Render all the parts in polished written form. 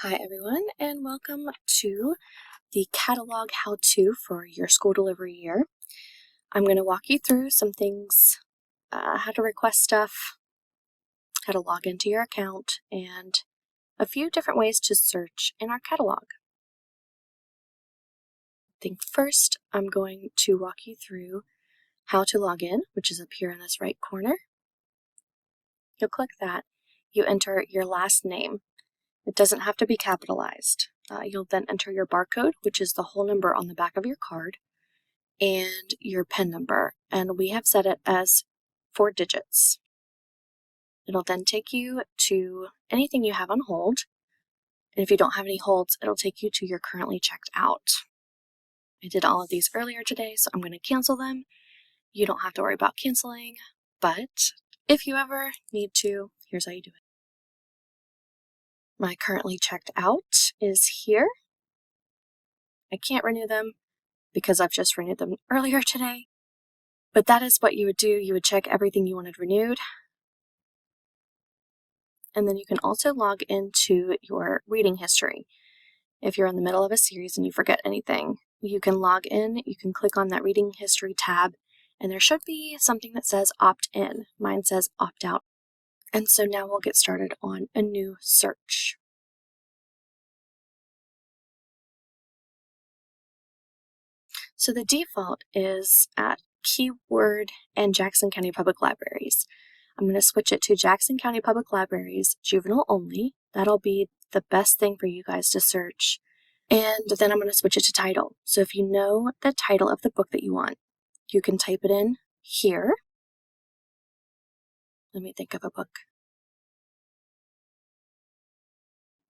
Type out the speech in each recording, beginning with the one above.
Hi everyone, and welcome to the catalog how-to for your school delivery year. I'm going to walk you through some things, how to request stuff, how to log into your account, and a few different ways to search in our catalog. I think first I'm going to walk you through how to log in, which is up here in this right corner. You'll click that. You enter your last name. It doesn't have to be capitalized. You'll then enter your barcode, which is the whole number on the back of your card, and your PIN number, and we have set it as 4 digits. It'll then take you to anything you have on hold, and if you don't have any holds, it'll take you to your currently checked out. I did all of these earlier today, so I'm going to cancel them. You don't have to worry about canceling, but if you ever need to, here's how you do it. My currently checked out is here. I can't renew them because I've just renewed them earlier today, but that is what you would do. You would check everything you wanted renewed, and then you can also log into your reading history. If you're in the middle of a series and you forget anything, you can log in, you can click on that reading history tab, and there should be something that says opt in. Mine says opt out. And so now we'll get started on a new search. So the default is at keyword and Jackson County Public Libraries. I'm going to switch it to Jackson County Public Libraries, juvenile only. That'll be the best thing for you guys to search. And then I'm going to switch it to title. So if you know the title of the book that you want, you can type it in here. Let me think of a book.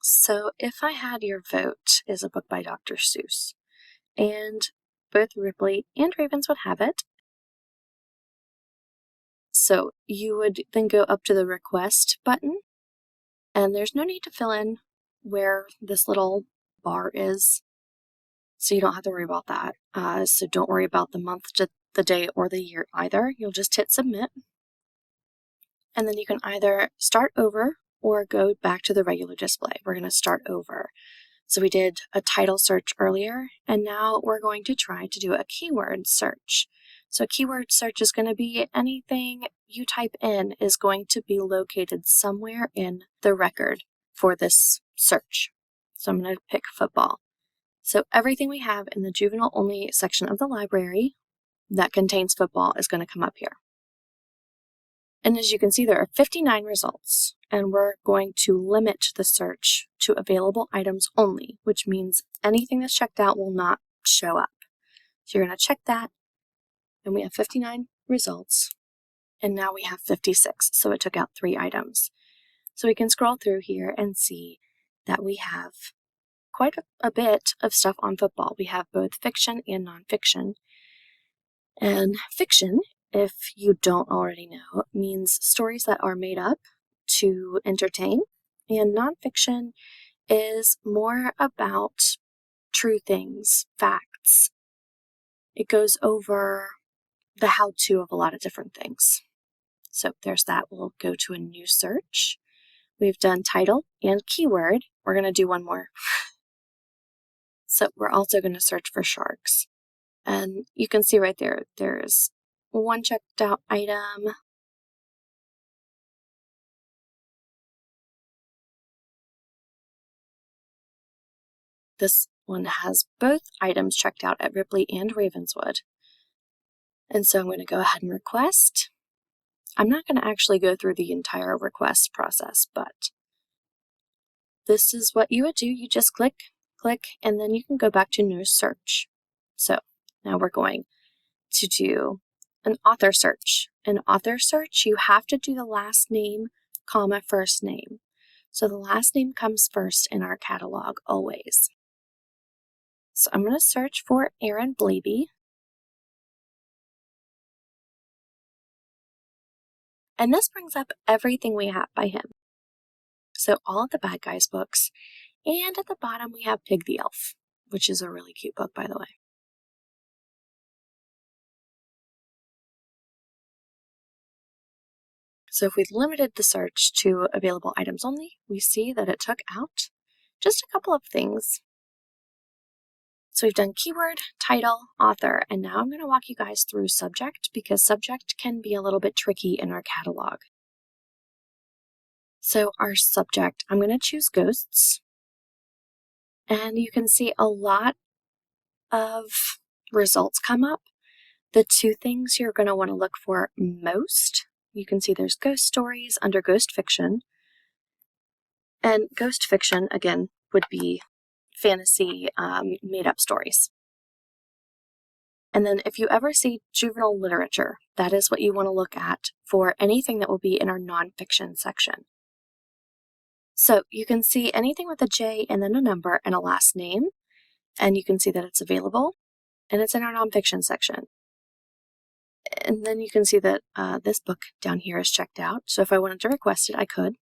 So If I Had Your Vote is a book by Dr. Seuss. And both Ripley and Ravenswood have it. So you would then go up to the request button, and there's no need to fill in where this little bar is. So you don't have to worry about that. So don't worry about the month, the day, or the year either. You'll just hit submit. And then you can either start over or go back to the regular display. We're going to start over. So we did a title search earlier, and now we're going to try to do a keyword search. So a keyword search is going to be anything you type in is going to be located somewhere in the record for this search. So I'm going to pick football. So everything we have in the juvenile only section of the library that contains football is going to come up here. And as you can see, there are 59 results, and we're going to limit the search to available items only, which means anything that's checked out will not show up. So you're going to check that, and we have 59 results, and now we have 56, so it took out 3 items. So we can scroll through here and see that we have quite a bit of stuff on football. We have both fiction and nonfiction. And fiction, if you don't already know, means stories that are made up to entertain, and nonfiction is more about true things, facts. It goes over the how-to of a lot of different things. So there's that. We'll go to a new search. We've done title and keyword. We're going to do one more. So we're also going to search for sharks. And you can see right there, there's one checked out item. This one has both items checked out at Ripley and Ravenswood. And so I'm going to go ahead and request. I'm not going to actually go through the entire request process, but this is what you would do. You just click, and then you can go back to new search. So now we're going to do an author search. An author search, you have to do the last name, comma, first name. So the last name comes first in our catalog always. So I'm going to search for Aaron Blaby. And this brings up everything we have by him. So all of the Bad Guys books, and at the bottom we have Pig the Elf, which is a really cute book, by the way. So if we limited the search to available items only, we see that it took out just a couple of things. So we've done keyword, title, author, and now I'm going to walk you guys through subject because subject can be a little bit tricky in our catalog. So our subject, I'm going to choose ghosts, and you can see a lot of results come up. The two things you're going to want to look for most, you can see there's ghost stories under ghost fiction, and ghost fiction, again, would be fantasy made-up stories. And then if you ever see juvenile literature, that is what you want to look at for anything that will be in our nonfiction section. So you can see anything with a J and then a number and a last name, and you can see that it's available, and it's in our nonfiction section. And then you can see that this book down here is checked out. So if I wanted to request it, I could,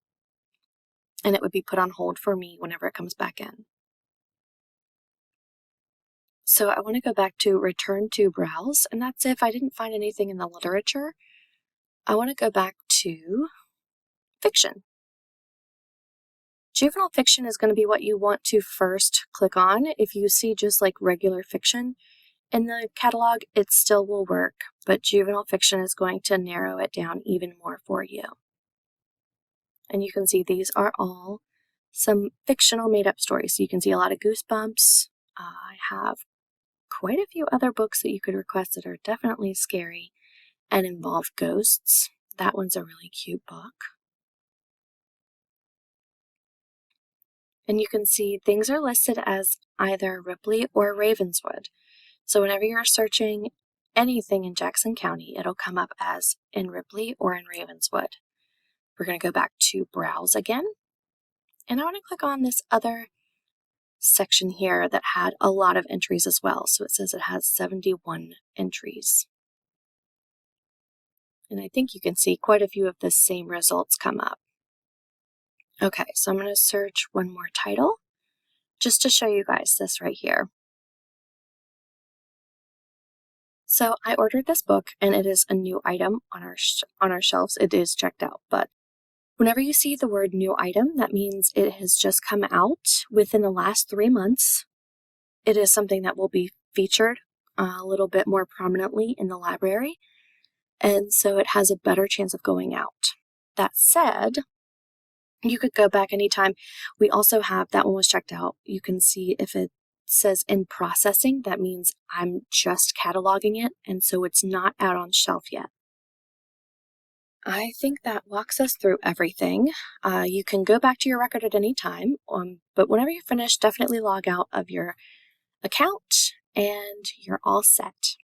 and it would be put on hold for me whenever it comes back in. So I want to go back to return to browse, and that's if I didn't find anything in the literature. I want to go back to fiction. Juvenile fiction is going to be what you want to first click on. If you see just like regular fiction in the catalog, it still will work, but juvenile fiction is going to narrow it down even more for you. And you can see these are all some fictional made-up stories. So you can see a lot of Goosebumps. I have quite a few other books that you could request that are definitely scary and involve ghosts. That one's a really cute book. And you can see things are listed as either Ripley or Ravenswood. So whenever you're searching anything in Jackson County, it'll come up as in Ripley or in Ravenswood. We're going to go back to Browse again. And I want to click on this other section here that had a lot of entries as well. So it says it has 71 entries. And I think you can see quite a few of the same results come up. Okay, so I'm going to search one more title just to show you guys this right here. So I ordered this book and it is a new item on our shelves. It is checked out, but whenever you see the word new item, that means it has just come out within the last 3 months. It is something that will be featured a little bit more prominently in the library, and so it has a better chance of going out. That said, you could go back anytime. We also have, that one was checked out. You can see if it says in processing, that means I'm just cataloging it, and so it's not out on shelf yet. I think that walks us through everything. You can go back to your record at any time, but whenever you're finished, definitely log out of your account and you're all set.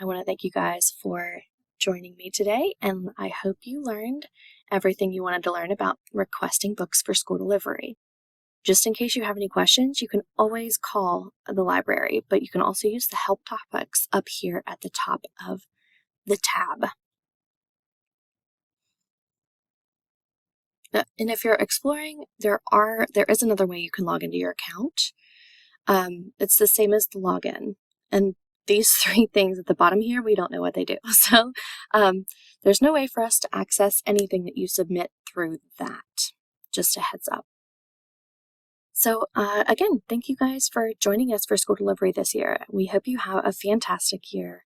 I want to thank you guys for joining me today, and I hope you learned everything you wanted to learn about requesting books for school delivery. Just in case you have any questions, you can always call the library, but you can also use the help topics up here at the top of the tab. And if you're exploring, there is another way you can log into your account. It's the same as the login. And these three things at the bottom here, we don't know what they do. So there's no way for us to access anything that you submit through that. Just a heads up. So again, thank you guys for joining us for school delivery this year. We hope you have a fantastic year.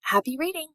Happy reading!